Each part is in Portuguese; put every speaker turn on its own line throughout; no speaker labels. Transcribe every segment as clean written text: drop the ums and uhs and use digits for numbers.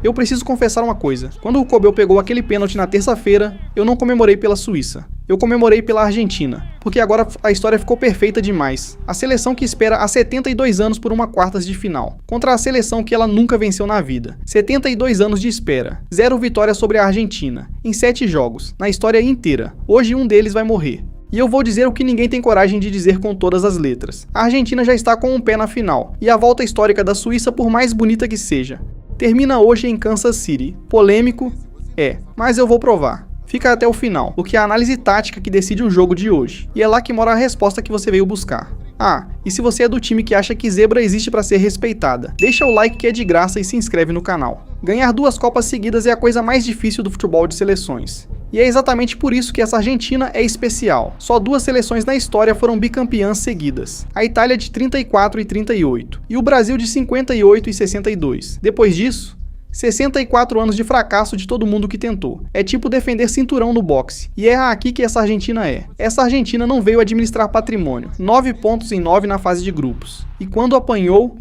Eu preciso confessar uma coisa. Quando o Kobbel pegou aquele pênalti na terça-feira, eu não comemorei pela Suíça. Eu comemorei pela Argentina, porque agora a história ficou perfeita demais. A seleção que espera há 72 anos por uma quartas de final, contra a seleção que ela nunca venceu na vida. 72 anos de espera, 0 vitórias sobre a Argentina, em 7 jogos, na história inteira. Hoje um deles vai morrer. E eu vou dizer o que ninguém tem coragem de dizer com todas as letras. A Argentina já está com um pé na final, e a volta histórica da Suíça, por mais bonita que seja, termina hoje em Kansas City. Polêmico? É, mas eu vou provar. Fica até o final, porque é a análise tática que decide o jogo de hoje. E é lá que mora a resposta que você veio buscar. Ah, e se você é do time que acha que zebra existe para ser respeitada, deixa o like que é de graça e se inscreve no canal. Ganhar 2 Copas seguidas é a coisa mais difícil do futebol de seleções. E é exatamente por isso que essa Argentina é especial. Só 2 seleções na história foram bicampeãs seguidas. A Itália de 34 e 38, e o Brasil de 58 e 62. Depois disso, 64 anos de fracasso de todo mundo que tentou. É tipo defender cinturão no boxe. E é aqui que essa Argentina é. Essa Argentina não veio administrar patrimônio. 9 pontos em 9 na fase de grupos. E quando apanhou,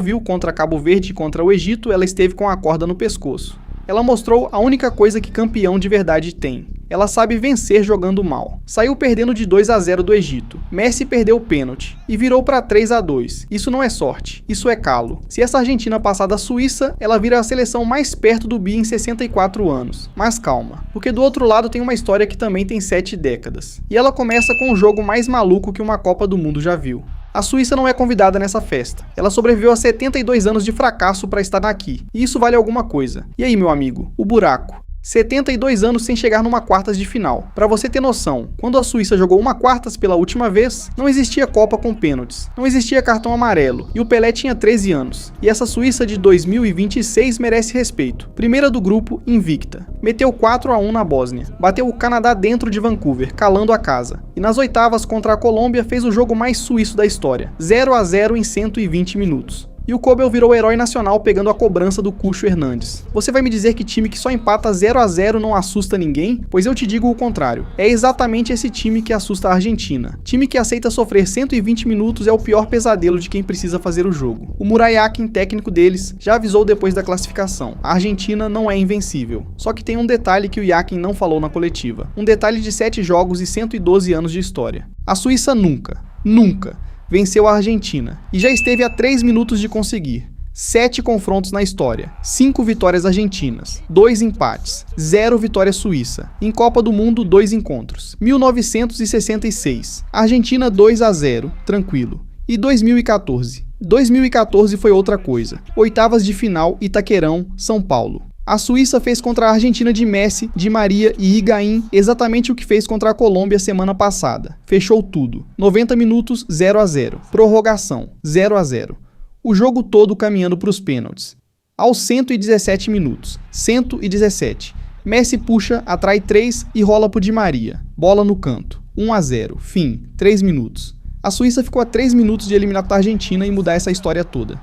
viu, contra Cabo Verde e contra o Egito, ela esteve com a corda no pescoço. Ela mostrou a única coisa que campeão de verdade tem. Ela sabe vencer jogando mal. Saiu perdendo de 2-0 do Egito. Messi perdeu o pênalti e virou para 3-2. Isso não é sorte, isso é calo. Se essa Argentina passar da Suíça, ela vira a seleção mais perto do bi em 64 anos. Mas calma, porque do outro lado tem uma história que também tem 7 décadas. E ela começa com um jogo mais maluco que uma Copa do Mundo já viu. A Suíça não é convidada nessa festa. Ela sobreviveu a 72 anos de fracasso para estar aqui. E isso vale alguma coisa. E aí, meu amigo, o buraco? 72 anos sem chegar numa quartas de final. Para você ter noção, quando a Suíça jogou uma quartas pela última vez, não existia Copa com pênaltis, não existia cartão amarelo, e o Pelé tinha 13 anos. E essa Suíça de 2026 merece respeito. Primeira do grupo, invicta. Meteu 4-1 na Bósnia. Bateu o Canadá dentro de Vancouver, calando a casa. E nas oitavas contra a Colômbia fez o jogo mais suíço da história. 0-0 em 120 minutos. E o Kobbel virou herói nacional pegando a cobrança do Cucho Hernandes. Você vai me dizer que time que só empata 0-0 não assusta ninguém? Pois eu te digo o contrário. É exatamente esse time que assusta a Argentina. Time que aceita sofrer 120 minutos é o pior pesadelo de quem precisa fazer o jogo. O Murat Yakin, técnico deles, já avisou depois da classificação. A Argentina não é invencível. Só que tem um detalhe que o Yakin não falou na coletiva. Um detalhe de 7 jogos e 112 anos de história. A Suíça nunca venceu a Argentina, e já esteve a 3 minutos de conseguir. 7 confrontos na história, 5 vitórias argentinas, 2 empates, 0 vitória suíça. Em Copa do Mundo, 2 encontros. 1966, Argentina 2-0, tranquilo. E 2014. 2014 foi outra coisa. Oitavas de final, Itaquerão, São Paulo. A Suíça fez contra a Argentina de Messi, Di Maria e Higuaín exatamente o que fez contra a Colômbia semana passada. Fechou tudo. 90 minutos, 0-0. Prorrogação, 0-0. O jogo todo caminhando para os pênaltis. Aos 117 minutos, 117. Messi puxa, atrai 3 e rola pro Di Maria. Bola no canto. 1-0. Fim. 3 minutos. A Suíça ficou a 3 minutos de eliminar a Argentina e mudar essa história toda.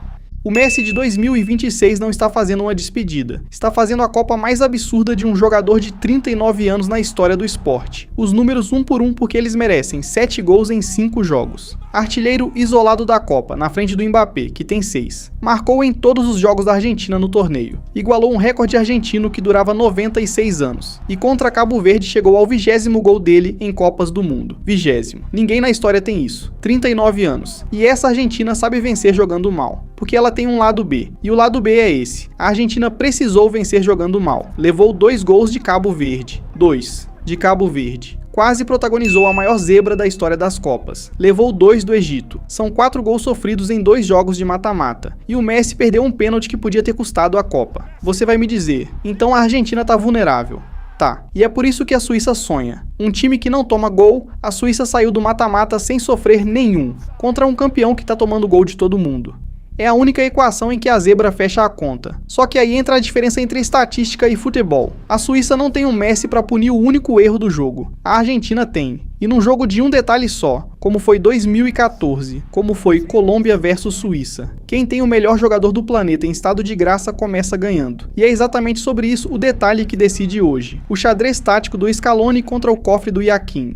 O Messi de 2026 não está fazendo uma despedida. Está fazendo a Copa mais absurda de um jogador de 39 anos na história do esporte. Os números um por um porque eles merecem. 7 gols em 5 jogos. Artilheiro isolado da Copa, na frente do Mbappé, que tem 6. Marcou em todos os jogos da Argentina no torneio. Igualou um recorde argentino que durava 96 anos. E contra Cabo Verde chegou ao 20º gol dele em Copas do Mundo. 20º. Ninguém na história tem isso. 39 anos. E essa Argentina sabe vencer jogando mal. Porque ela tem um lado B. E o lado B é esse. A Argentina precisou vencer jogando mal. Levou 2 gols de Cabo Verde. 2 de Cabo Verde. Quase protagonizou a maior zebra da história das Copas. Levou 2 do Egito. São 4 gols sofridos em 2 jogos de mata-mata. E o Messi perdeu um pênalti que podia ter custado a Copa. Você vai me dizer, então a Argentina tá vulnerável. Tá, e é por isso que a Suíça sonha. Um time que não toma gol, a Suíça saiu do mata-mata sem sofrer nenhum. Contra um campeão que tá tomando gol de todo mundo. É a única equação em que a zebra fecha a conta. Só que aí entra a diferença entre estatística e futebol. A Suíça não tem um Messi para punir o único erro do jogo. A Argentina tem. E num jogo de um detalhe só, como foi 2014, como foi Colômbia versus Suíça. Quem tem o melhor jogador do planeta em estado de graça começa ganhando. E é exatamente sobre isso o detalhe que decide hoje. O xadrez tático do Scaloni contra o cofre do Yakin.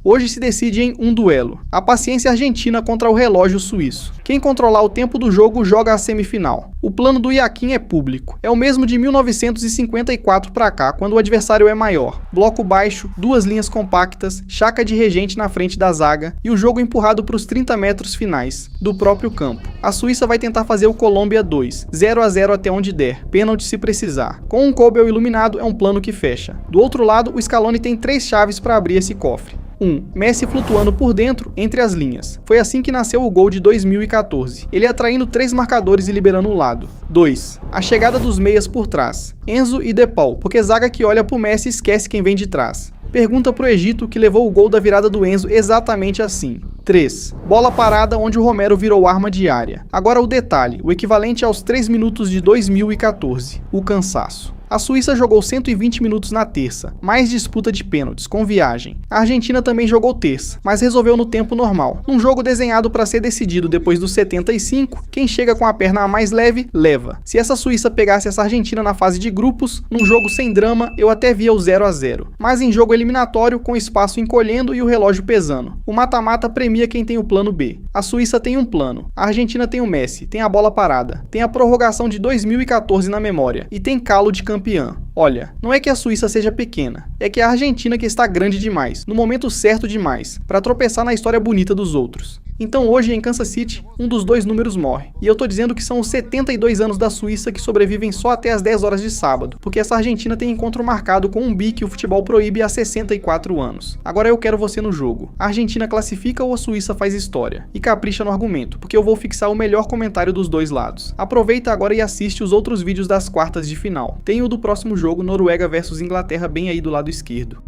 Hoje se decide em um duelo. A paciência argentina contra o relógio suíço. Quem controlar o tempo do jogo joga a semifinal. O plano do Iaquim é público. É o mesmo de 1954 pra cá, quando o adversário é maior. Bloco baixo, duas linhas compactas, chaca de regente na frente da zaga e o jogo empurrado para os 30 metros finais do próprio campo. A Suíça vai tentar fazer o Colômbia 2, 0 a 0 até onde der, pênalti se precisar. Com um Kobel iluminado é um plano que fecha. Do outro lado, o Scaloni tem 3 chaves para abrir esse cofre. 1. Messi flutuando por dentro, entre as linhas. Foi assim que nasceu o gol de 2014. Ele atraindo 3 marcadores e liberando o lado. 2. A chegada dos meias por trás. Enzo e De Paul, porque zaga que olha pro Messi esquece quem vem de trás. Pergunta pro Egito, que levou o gol da virada do Enzo exatamente assim. 3. Bola parada onde o Romero virou arma diária. Agora o detalhe, o equivalente aos 3 minutos de 2014. O cansaço. A Suíça jogou 120 minutos na terça, mais disputa de pênaltis, com viagem. A Argentina também jogou terça, mas resolveu no tempo normal. Num jogo desenhado para ser decidido depois dos 75, quem chega com a perna mais leve, leva. Se essa Suíça pegasse essa Argentina na fase de grupos, num jogo sem drama, eu até via o 0 a 0. Mas em jogo eliminatório, com espaço encolhendo e o relógio pesando. O mata-mata premia quem tem o plano B. A Suíça tem um plano, a Argentina tem o Messi, tem a bola parada, tem a prorrogação de 2014 na memória, e tem calo de campeã. Olha, não é que a Suíça seja pequena, é que a Argentina que está grande demais, no momento certo demais, para tropeçar na história bonita dos outros. Então hoje em Kansas City, um dos 2 números morre. E eu tô dizendo que são os 72 anos da Suíça que sobrevivem só até as 10 horas de sábado, porque essa Argentina tem encontro marcado com um bi que o futebol proíbe há 64 anos. Agora eu quero você no jogo. A Argentina classifica ou a Suíça faz história? E capricha no argumento, porque eu vou fixar o melhor comentário dos dois lados. Aproveita agora e assiste os outros vídeos das quartas de final. Tem o do próximo jogo, Noruega versus Inglaterra, bem aí do lado esquerdo.